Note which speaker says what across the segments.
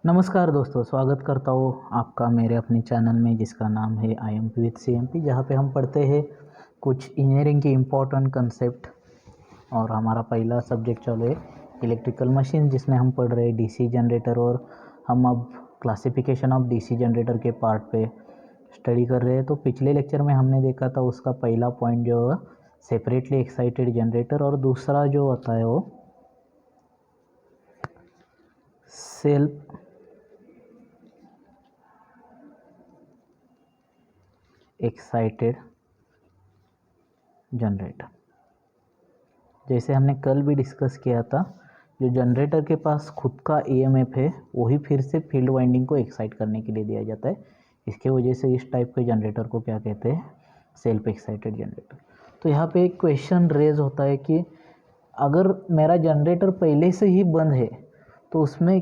Speaker 1: नमस्कार दोस्तों, स्वागत करता हूँ आपका मेरे अपने चैनल में जिसका नाम है IMP विद CMP, जहाँ पे हम पढ़ते हैं कुछ इंजीनियरिंग की इम्पोर्टेंट कंसेप्ट। और हमारा पहला सब्जेक्ट चालू है इलेक्ट्रिकल मशीन, जिसमें हम पढ़ रहे हैं डीसी जनरेटर। और हम अब क्लासिफिकेशन ऑफ डीसी जनरेटर के पार्ट पे स्टडी कर रहे हैं। तो पिछले लेक्चर में हमने देखा था उसका पहला पॉइंट जो है सेपरेटली एक्साइटेड जनरेटर, और दूसरा जो होता है वो सेल्फ एक्साइटेड जनरेटर। जैसे हमने कल भी डिस्कस किया था, जो जनरेटर के पास खुद का EMF है वही फिर से फील्ड वाइंडिंग को एक्साइट करने के लिए दिया जाता है। इसके वजह से इस टाइप के जनरेटर को क्या कहते हैं, सेल्फ एक्साइटेड जनरेटर। तो यहाँ पे एक क्वेश्चन रेज होता है कि अगर मेरा जनरेटर पहले से ही बंद है तो उसमें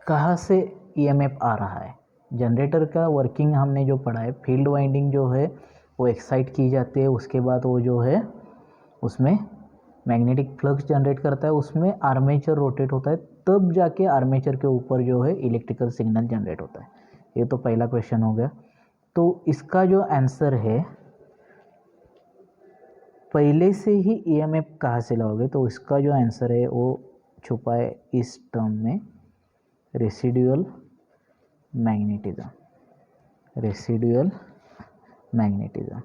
Speaker 1: कहाँ से EMF आ रहा है। जनरेटर का वर्किंग हमने जो पढ़ा है, फील्ड वाइंडिंग जो है वो एक्साइट की जाती है, उसके बाद वो जो है उसमें मैग्नेटिक फ्लक्स जनरेट करता है, उसमें आर्मेचर रोटेट होता है, तब जाके आर्मेचर के ऊपर जो है इलेक्ट्रिकल सिग्नल जनरेट होता है। ये तो पहला क्वेश्चन हो गया। तो इसका जो आंसर है, पहले से ही EMF कहाँ से लाओगे, तो इसका जो आंसर है वो छुपा है इस टर्म में, रेसिडुअल मैग्नेटिज्म। रेसिडुअल मैग्नेटिज्म,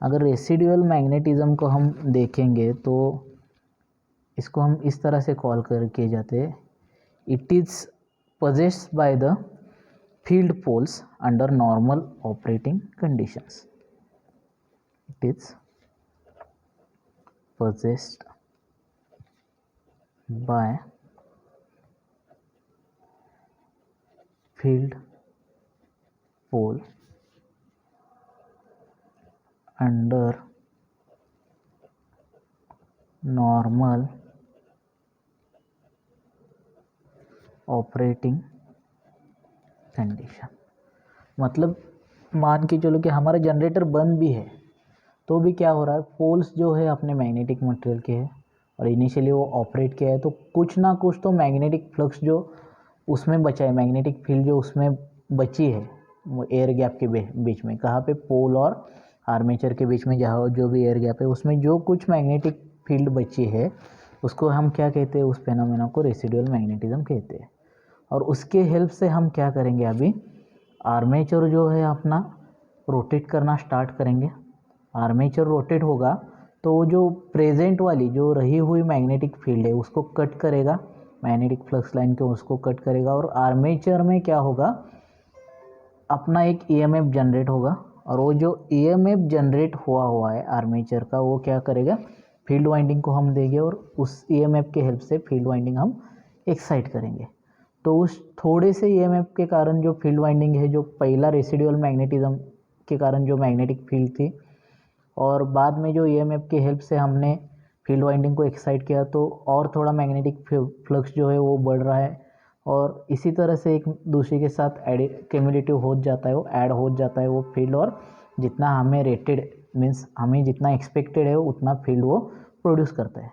Speaker 1: अगर रेसिडुअल मैग्नेटिज्म को हम देखेंगे तो इसको हम इस तरह से कॉल करके जाते हैं, it is possessed by the field poles under normal operating conditions. It is possessed by field pole under normal operating condition. मतलब मान के चलो कि हमारा जनरेटर बंद भी है तो भी क्या हो रहा है, पोल्स जो है अपने मैग्नेटिक मटेरियल के हैं और इनिशियली वो ऑपरेट किया है, तो कुछ ना कुछ तो मैग्नेटिक फ्लक्स जो उसमें बचा है, मैग्नेटिक फील्ड जो उसमें बची है वो एयर गैप के बीच में, कहाँ पे, पोल और आर्मेचर के बीच में, जहाँ जो भी एयर गैप है उसमें जो कुछ मैग्नेटिक फील्ड बची है उसको हम क्या कहते हैं, उस फेनोमेना को रेसिडुअल मैग्नेटिज्म कहते हैं। और उसके हेल्प से हम क्या करेंगे, अभी आर्मेचर जो है अपना रोटेट करना स्टार्ट करेंगे। आर्मेचर रोटेट होगा तो वो जो प्रेजेंट वाली जो रही हुई मैग्नेटिक फील्ड है उसको कट करेगा, मैग्नेटिक फ्लक्स लाइन के उसको कट करेगा, और आर्मेचर में क्या होगा, अपना एक EMF जनरेट होगा। और वो जो EMF जनरेट हुआ है आर्मेचर का, वो क्या करेगा, फील्ड वाइंडिंग को हम देंगे और उस EMF के हेल्प से फील्ड वाइंडिंग हम एक्साइट करेंगे। तो उस थोड़े से EMF के कारण जो फील्ड वाइंडिंग है, जो पहला रेसिडुअल मैग्नेटिज्म के कारण जो मैग्नेटिक फील्ड थी, और बाद में जो EMF के हेल्प से हमने फील्ड वाइंडिंग को एक्साइट किया, तो और थोड़ा मैग्नेटिक फ्लक्स जो है वो बढ़ रहा है, और इसी तरह से एक दूसरे के साथ क्यूमुलेटिव हो जाता है, वो ऐड हो जाता है वो फील्ड, और जितना हमें रेटेड मीन्स हमें जितना एक्सपेक्टेड है उतना फील्ड वो प्रोड्यूस करता है।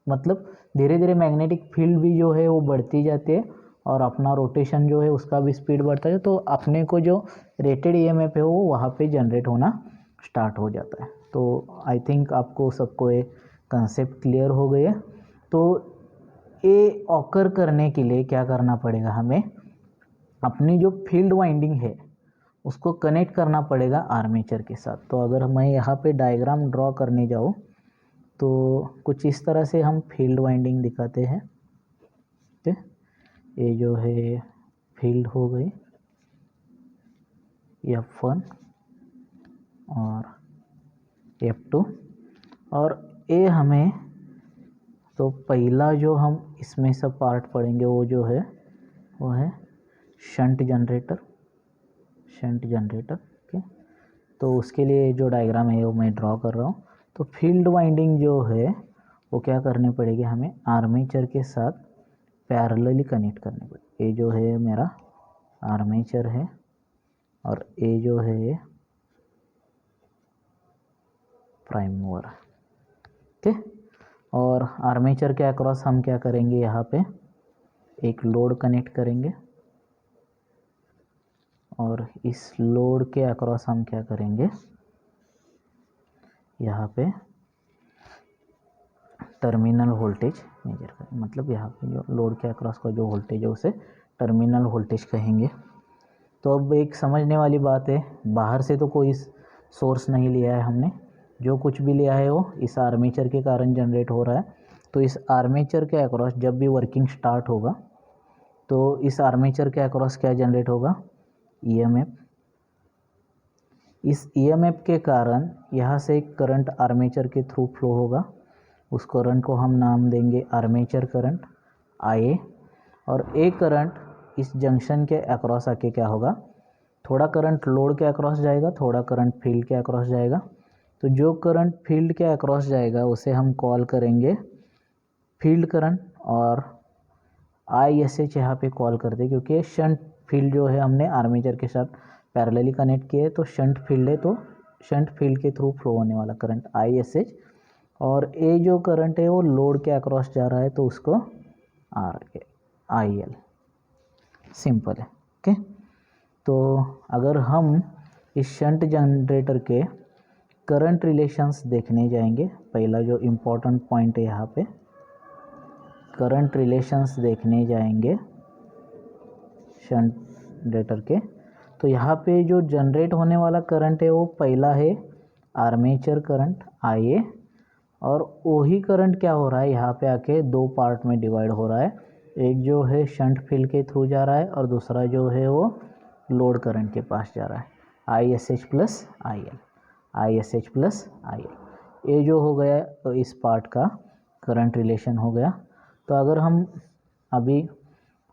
Speaker 1: मतलब धीरे धीरे मैग्नेटिक फील्ड भी जो है वो बढ़ती जाती है और अपना रोटेशन जो है उसका भी स्पीड बढ़ता है, तो अपने को जो रेटेड EMF है वो वहाँ पे जनरेट होना स्टार्ट हो जाता है। तो आई थिंक आपको सबको ये कंसेप्ट क्लियर हो गई है। तो ये ऑकर करने के लिए क्या करना पड़ेगा, हमें अपनी जो फील्ड वाइंडिंग है उसको कनेक्ट करना पड़ेगा आर्मेचर के साथ। तो अगर मैं यहाँ पे डायग्राम ड्रॉ करने जाऊँ तो कुछ इस तरह से हम फील्ड वाइंडिंग दिखाते हैं। ठीक है, ये जो है फील्ड हो गई F1 और F2, और ये हमें, तो पहला जो हम इसमें सब पार्ट पढ़ेंगे वो जो है वो है shunt generator. Shunt generator, okay. तो उसके लिए जो डायग्राम है वो मैं ड्रॉ कर रहा हूँ। तो फील्ड वाइंडिंग जो है वो क्या करनी पड़ेगी, हमें आर्मेचर के साथ पैरेलली कनेक्ट करनी पड़ेगी। ये जो है मेरा आर्मेचर है और ये जो है प्राइम मूवर है, ठीक। और आर्मेचर के अक्रॉस हम क्या करेंगे, यहाँ पे एक लोड कनेक्ट करेंगे, और इस लोड के अक्रॉस हम क्या करेंगे, यहाँ पे टर्मिनल वोल्टेज मेजर करें, मतलब यहाँ पे जो लोड के अक्रॉस का जो वोल्टेज है उसे टर्मिनल वोल्टेज कहेंगे। तो अब एक समझने वाली बात है, बाहर से तो कोई सोर्स नहीं लिया है हमने, जो कुछ भी लिया है वो इस आर्मेचर के कारण जनरेट हो रहा है। तो इस आर्मेचर के अक्रॉस जब भी वर्किंग स्टार्ट होगा तो इस आर्मेचर के अक्रॉस क्या जनरेट होगा, ईएमएफ। इस ईएमएफ के कारण यहाँ से एक करंट आर्मेचर के थ्रू फ्लो होगा, उस करंट को हम नाम देंगे आर्मेचर करंट IA। और एक करंट इस जंक्शन के अक्रॉस आके क्या होगा, थोड़ा करंट लोड के अक्रॉस जाएगा, थोड़ा करंट फील्ड के अक्रॉस जाएगा। तो जो करंट फील्ड के अक्रॉस जाएगा उसे हम कॉल करेंगे फील्ड करंट, और ISH यहाँ पे कॉल करते हैं क्योंकि शंट फील्ड जो है हमने आर्मेचर के साथ पैरेलली कनेक्ट किया है, तो शंट फील्ड है, तो शंट फील्ड के थ्रू फ्लो होने वाला करंट ISH। और ये जो करंट है वो लोड के अक्रॉस जा रहा है तो उसको IL, सिंपल है। ओके, तो अगर हम इस शंट जनरेटर के करंट रिलेशंस देखने जाएंगे, पहला जो इम्पोर्टेंट पॉइंट है यहाँ पे करंट रिलेशंस देखने जाएंगे शंट जनरेटर के, तो यहाँ पे जो जनरेट होने वाला करंट है वो पहला है आर्मेचर करंट IA, और वही करंट क्या हो रहा है यहाँ पे आके दो पार्ट में डिवाइड हो रहा है, एक जो है शंट फील्ड के थ्रू जा रहा है और दूसरा जो है वो लोड करंट के पास जा रहा है, ISH plus IL, ISH plus IL। ये जो हो गया तो इस पार्ट का करंट रिलेशन हो गया। तो अगर हम अभी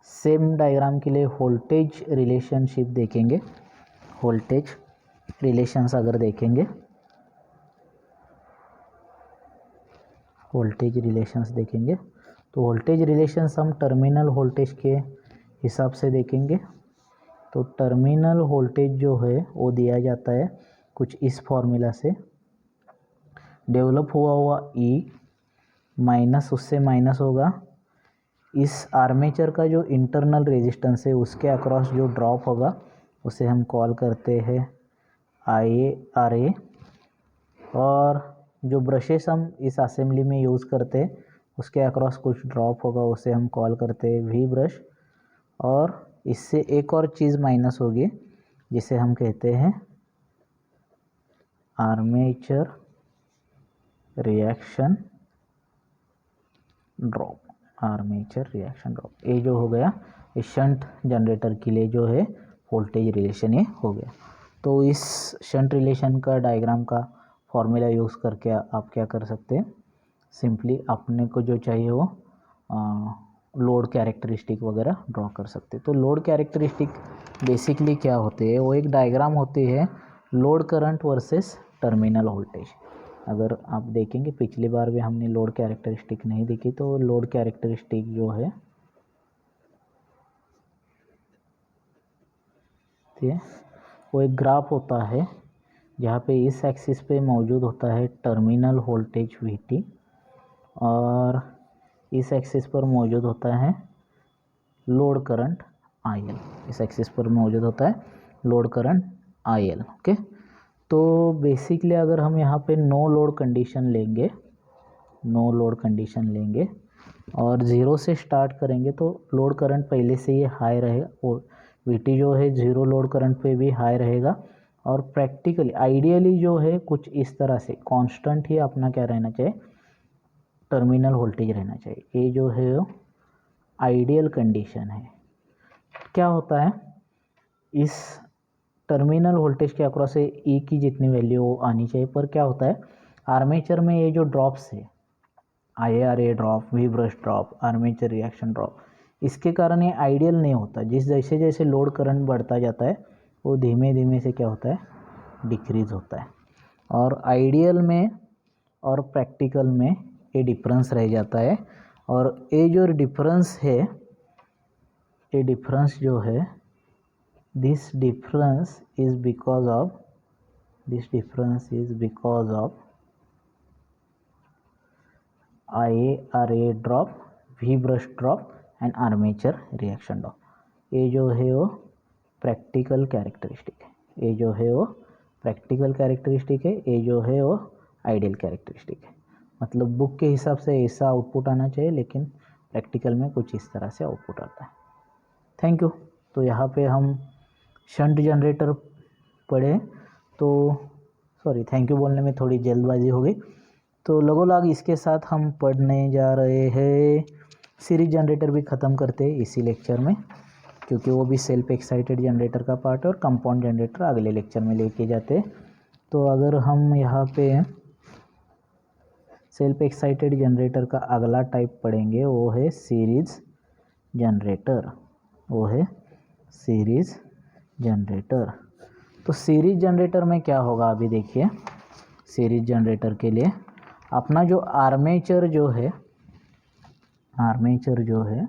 Speaker 1: सेम डायग्राम के लिए वोल्टेज रिलेशनशिप देखेंगे, वोल्टेज रिलेशंस अगर देखेंगे, वोल्टेज रिलेशंस देखेंगे तो वोल्टेज रिलेशंस हम टर्मिनल वोल्टेज के हिसाब से देखेंगे। तो टर्मिनल वोल्टेज जो है वो दिया जाता है कुछ इस फॉर्मूला से, डेवलप हुआ E माइनस उससे माइनस होगा इस आर्मेचर का जो इंटरनल रेजिस्टेंस है उसके अक्रॉस जो ड्रॉप होगा उसे हम कॉल करते हैं IARA। और जो ब्रशेस हम इस असेंबली में यूज़ करते हैं उसके अक्रॉस कुछ ड्रॉप होगा उसे हम कॉल करते हैं V ब्रश। और इससे एक और चीज़ माइनस होगी जिसे हम कहते हैं armature reaction drop, armature reaction drop. ये जो हो गया इस शंट जनरेटर के लिए जो है वोल्टेज रिलेशन ये हो गया। तो इस शंट रिलेशन का डायग्राम का फॉर्मूला यूज़ करके आप क्या कर सकते हैं, सिंपली अपने को जो चाहिए वो लोड कैरेक्टरिस्टिक वगैरह ड्रॉ कर सकते हैं। तो लोड कैरेक्टरिस्टिक बेसिकली क्या होते हैं, वो एक डायग्राम होती है load current versus terminal voltage. अगर आप देखेंगे पिछली बार भी हमने लोड कैरेक्टरिस्टिक नहीं देखी, तो लोड कैरेक्टरिस्टिक जो है ठीक है वो एक ग्राफ होता है जहाँ पे इस एक्सिस पे मौजूद होता है टर्मिनल वोल्टेज VT और इस एक्सिस पर मौजूद होता है लोड करंट IL, इस एक्सिस पर मौजूद होता है लोड करंट IL। ओके, तो बेसिकली अगर हम यहाँ पे नो लोड कंडीशन लेंगे, नो लोड कंडीशन लेंगे और ज़ीरो से स्टार्ट करेंगे तो लोड करंट पहले से ही हाई रहेगा और VT जो है ज़ीरो लोड करंट पे भी हाई रहेगा। और प्रैक्टिकली आइडियली जो है कुछ इस तरह से कांस्टेंट ही अपना क्या रहना चाहिए, टर्मिनल वोल्टेज रहना चाहिए। ये जो है वो आइडियल कंडीशन है। क्या होता है इस टर्मिनल वोल्टेज के अक्रॉस से E की जितनी वैल्यू आनी चाहिए, पर क्या होता है आर्मेचर में ये जो ड्रॉप्स है IARA drop, V brush drop, armature reaction drop, इसके कारण ये आइडियल नहीं होता। जैसे जैसे लोड करंट बढ़ता जाता है वो धीमे धीमे से क्या होता है डिक्रीज होता है। और आइडियल में और प्रैक्टिकल में ये डिफरेंस रह जाता है। और ये जो डिफरेंस है, ये डिफरेंस जो है this difference is because of IARA drop, V brush drop and armature reaction drop। ये जो है वो प्रैक्टिकल कैरेक्टरिस्टिक है। ये जो है वो प्रैक्टिकल कैरेक्टरिस्टिक है, ये जो है वो आइडियल कैरेक्टरिस्टिक है। मतलब बुक के हिसाब से ऐसा आउटपुट आना चाहिए, लेकिन प्रैक्टिकल में कुछ इस तरह से आउटपुट आता है। Thank you. तो यहाँ पे हम शंट जनरेटर पढ़े, तो सॉरी थैंक यू बोलने में थोड़ी जल्दबाजी हो गई। तो लगोलाग इसके साथ हम पढ़ने जा रहे हैं सीरीज जनरेटर भी ख़त्म करते हैं इसी लेक्चर में, क्योंकि वो भी सेल्फ एक्साइटेड जनरेटर का पार्ट है और कंपाउंड जनरेटर अगले लेक्चर में लेके जाते हैं। तो अगर हम यहाँ पे सेल्फ एक्साइटेड जनरेटर का अगला टाइप पढ़ेंगे, वो है सीरीज जनरेटर, वो है सीरीज जनरेटर। तो सीरीज जनरेटर में क्या होगा, अभी देखिए सीरीज जनरेटर के लिए अपना जो आर्मेचर जो है, आर्मेचर जो है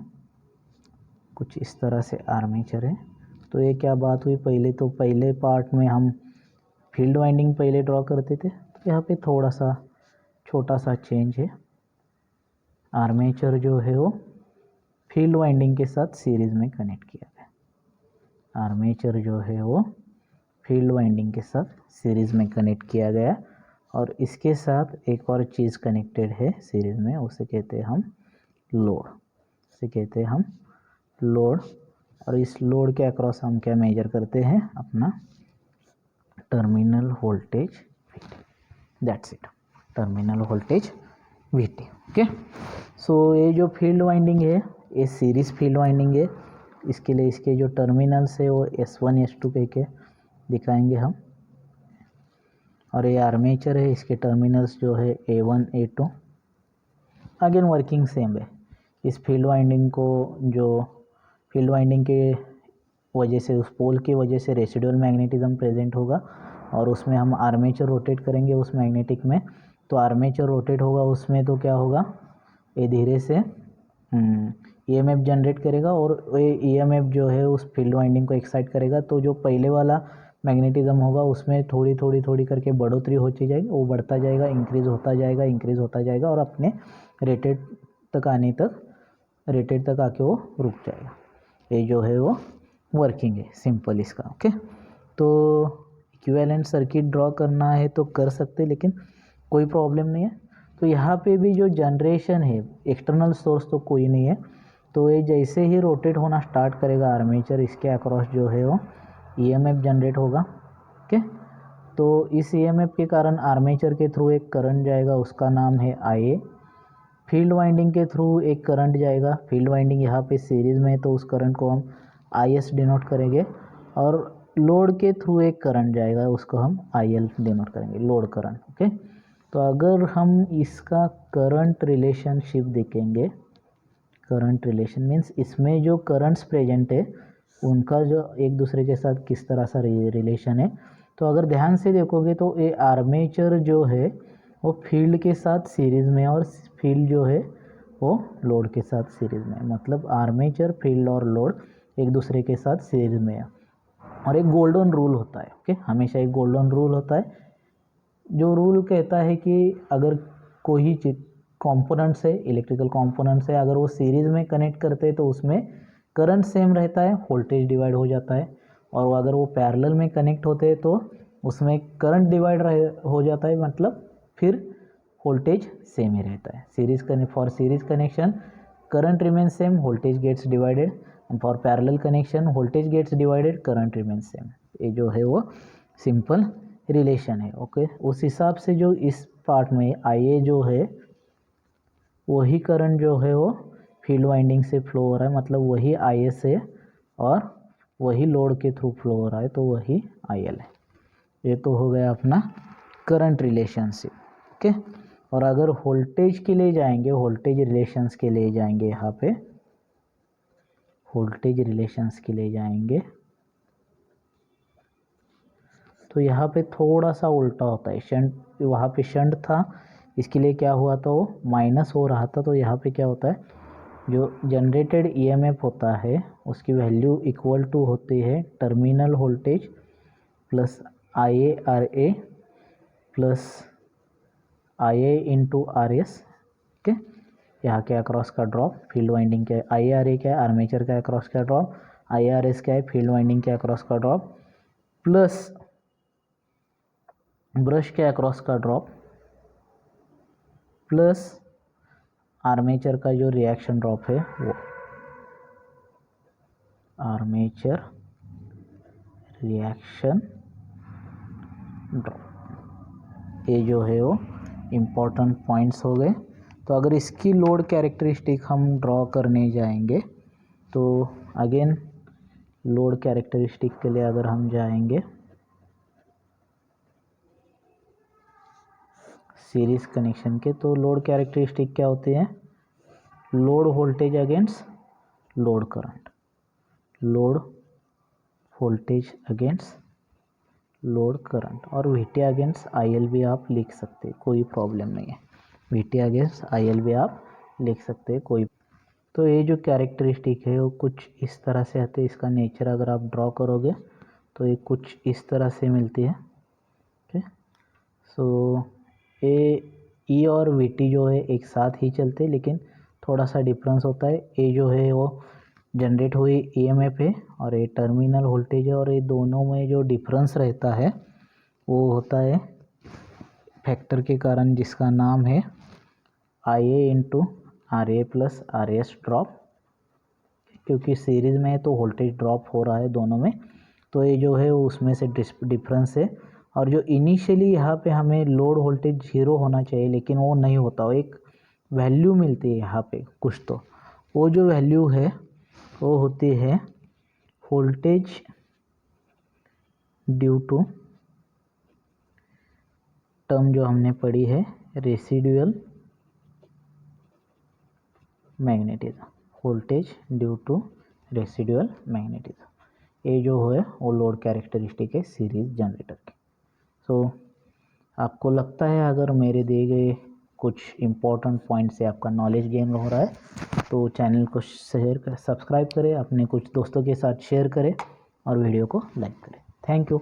Speaker 1: कुछ इस तरह से आर्मेचर है। तो ये क्या बात हुई, पहले तो पहले पार्ट में हम फील्ड वाइंडिंग पहले ड्रॉ करते थे, तो यहाँ पे थोड़ा सा छोटा सा चेंज है। आर्मेचर जो है वो फील्ड वाइंडिंग के साथ सीरीज में कनेक्ट किया गया। आर्मेचर जो है वो फील्ड वाइंडिंग के साथ सीरीज में कनेक्ट किया गया, और इसके साथ एक और चीज़ कनेक्टेड है सीरीज में, उसे कहते हैं हम लोड, उसे कहते हैं हम लोड। और इस लोड के अक्रॉस हम क्या मेजर करते हैं, अपना terminal voltage VT, that's it, terminal voltage VT। Okay, so ये जो फील्ड वाइंडिंग है ये सीरीज फील्ड वाइंडिंग है। इसके लिए इसके जो टर्मिनल्स है वो S1 S2 कह के दिखाएंगे हम, और ये आर्मेचर है, इसके टर्मिनल्स जो है A1 A2। Again working same है। इस फील्ड वाइंडिंग को, जो फील्ड वाइंडिंग के वजह से, उस पोल की वजह से रेसिडुअल मैग्नेटिज्म प्रेजेंट होगा, और उसमें हम आर्मेचर रोटेट करेंगे उस मैग्नेटिक में। तो आर्मेचर रोटेट होगा उसमें, तो क्या होगा, ये धीरे से EMF जनरेट करेगा, और ये EMF जो है उस फील्ड वाइंडिंग को एक्साइट करेगा। तो जो पहले वाला मैग्नेटिज्म होगा उसमें थोड़ी थोड़ी थोड़ी करके बढ़ोतरी होती जाएगी, वो बढ़ता जाएगा, इंक्रीज़ होता जाएगा, इंक्रीज़ होता जाएगा, और अपने रेटेड तक आने तक, रेटेड तक आके वो रुक जाएगा। ये जो है वो वर्किंग है सिंपल इसका। ओके, तो इक्विवेलेंट सर्किट ड्रॉ करना है तो कर सकते, लेकिन कोई प्रॉब्लम नहीं है। तो यहाँ पे भी जो जनरेशन है, एक्सटर्नल सोर्स तो कोई नहीं है, तो ये जैसे ही रोटेट होना स्टार्ट करेगा आर्मेचर, इसके अक्रॉस जो है वो EMF जनरेट होगा। ओके, तो इस EMF के कारण आर्मेचर के थ्रू एक करंट जाएगा, उसका नाम है IA। फील्ड वाइंडिंग के थ्रू एक करंट जाएगा, फील्ड वाइंडिंग यहाँ पे सीरीज में है तो उस करंट को हम IS डिनोट करेंगे, और लोड के थ्रू एक करंट जाएगा, उसको हम IL डिनोट करेंगे, लोड करंट। ओके, तो अगर हम इसका करंट रिलेशनशिप देखेंगे, करंट रिलेशन मीन्स इसमें जो करंट्स प्रेजेंट है उनका जो एक दूसरे के साथ किस तरह सा रिलेशन है, तो अगर ध्यान से देखोगे तो ये आर्मेचर जो है वो फील्ड के साथ सीरीज़ में, और फील्ड जो है वो लोड के साथ सीरीज़ में, मतलब आर्मेचर, फील्ड और लोड एक दूसरे के साथ सीरीज़ में है। और एक गोल्डन रूल होता है, ओके, हमेशा एक गोल्डन रूल होता है, जो रूल कहता है कि अगर कोई कंपोनेंट्स है, इलेक्ट्रिकल कंपोनेंट्स है, अगर वो सीरीज़ में कनेक्ट करते हैं तो उसमें करंट सेम रहता है, वोल्टेज डिवाइड हो जाता है, और अगर वो पैरेलल में कनेक्ट होते हैं तो उसमें करंट डिवाइड हो जाता है, मतलब फिर वोल्टेज सेम ही रहता है। For series connection current remain same, voltage gets divided, and for parallel connection voltage gets divided, current remain same. ये जो है वो सिंपल रिलेशन है। ओके, उस हिसाब से जो इस पार्ट में IA जो है वही करंट जो है वो फील्ड वाइंडिंग से फ्लो हो रहा है, मतलब वही IS है, और वही लोड के थ्रू फ्लो हो रहा है, तो वही IL है। ये तो हो गया अपना करंट रिलेशनशिप। ओके, और अगर वोल्टेज के लिए जाएंगे, वोल्टेज रिलेशंस के लिए जाएंगे, यहाँ पे वोल्टेज रिलेशंस के लिए जाएंगे, तो यहाँ पे थोड़ा सा उल्टा होता है। शंट, वहाँ पे शंट था, इसके लिए क्या हुआ था, वो माइनस हो रहा था, तो यहाँ पे क्या होता है, जो जनरेटेड EMF होता है उसकी वैल्यू इक्वल टू होती है terminal voltage plus IaRa plus IA into RS। Okay, यहाँ के अक्रॉस का ड्रॉप, फील्ड वाइंडिंग के IaRa क्या है, आर्मेचर का अक्रॉस का ड्रॉप, IRS क्या है, फील्ड वाइंडिंग के अक्रॉस का ड्रॉप, प्लस ब्रश के अक्रॉस का ड्रॉप, प्लस आर्मेचर का जो रिएक्शन ड्रॉप है वो आर्मेचर रिएक्शन ड्रॉप। ये जो है वो इम्पोर्टेंट पॉइंट्स हो गए। तो अगर इसकी लोड कैरेक्टरिस्टिक हम ड्रॉ करने जाएंगे तो अगेन लोड कैरेक्टरिस्टिक के लिए अगर हम जाएंगे सीरीज कनेक्शन के, तो लोड कैरेक्टरिस्टिक क्या होती है, load voltage against load current, load voltage against load current, और VT अगेंस्ट IL भी आप लिख सकते हैं, कोई प्रॉब्लम नहीं है। VT अगेंस्ट IL भी आप लिख सकते हैं कोई। तो ये जो कैरेक्टरिस्टिक है वो कुछ इस तरह से आते हैं। इसका नेचर अगर आप ड्रॉ करोगे तो ये कुछ इस तरह से मिलती है। ओके, सो ये E और VT जो है एक साथ ही चलते हैं, लेकिन थोड़ा सा डिफरेंस होता है। ये जो है वो जनरेट हुई EMF है और ये टर्मिनल वोल्टेज है, और ये दोनों में जो डिफरेंस रहता है वो होता है फैक्टर के कारण, जिसका नाम है IA into RA plus RS drop. क्योंकि सीरीज़ में है तो वोल्टेज ड्रॉप हो रहा है दोनों में, तो ये जो है वो उसमें से डिफरेंस है। और जो इनिशियली यहाँ पे हमें लोड वोल्टेज 0 होना चाहिए, लेकिन वो नहीं होता, वो एक वैल्यू मिलती है यहाँ पे कुछ, तो वो जो वैल्यू है वो होती है वोल्टेज ड्यू टू टर्म जो हमने पढ़ी है residual magnetism, voltage due to residual magnetism. ये जो है वो लोड कैरेक्टरिस्टिक है सीरीज जनरेटर की। सो आपको लगता है अगर मेरे दिए गए कुछ इम्पोर्टेंट पॉइंट से आपका नॉलेज गेन हो रहा है तो चैनल को शेयर कर, सब्सक्राइब करें, अपने कुछ दोस्तों के साथ शेयर करें और वीडियो को लाइक करें। Thank you.